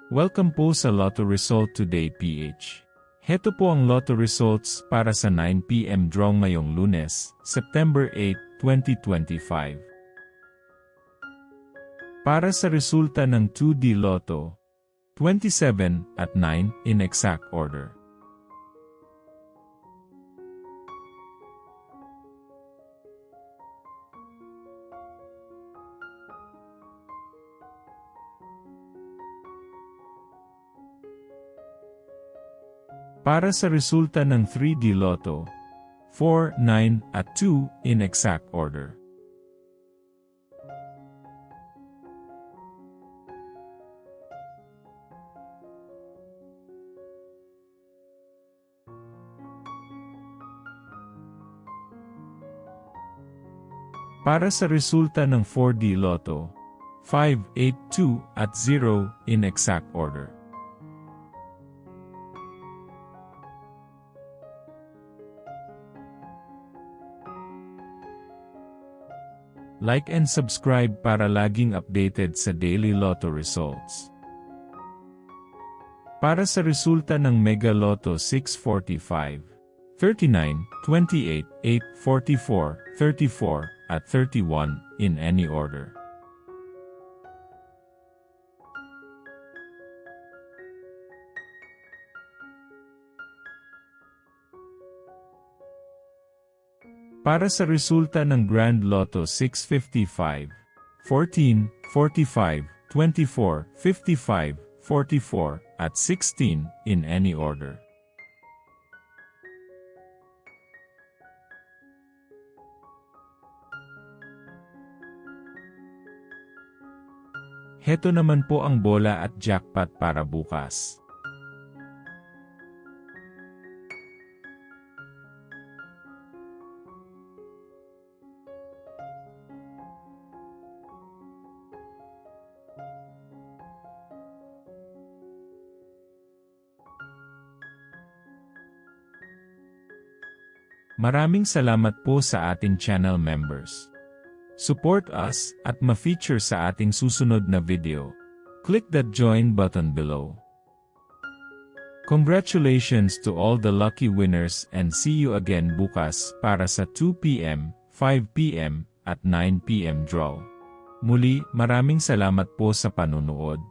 Welcome po sa Lotto Result Today PH. Heto po ang Lotto Results para sa 9 PM draw ngayong Lunes, September 8, 2025. Para sa resulta ng 2D Lotto, 27 at 9 in exact order. Para sa resulta ng 3D Lotto, 4, 9, at 2 in exact order. Para sa resulta ng 4D Lotto, 5, 8, 2, at 0 in exact order. Like and subscribe para laging updated sa daily Lotto results. Para sa resulta ng Mega Lotto 645, 39, 28, 8, 44, 34, at 31 in any order. Para sa resulta ng Grand Lotto 655, 14, 45, 24, 55, 44, at 16 in any order. Heto naman po ang bola at jackpot para bukas. Maraming salamat po sa ating channel members. Support us at ma-feature sa ating susunod na video. Click that join button below. Congratulations to all the lucky winners and see you again bukas para sa 2 PM, 5 PM, at 9 PM draw. Muli, maraming salamat po sa panunood.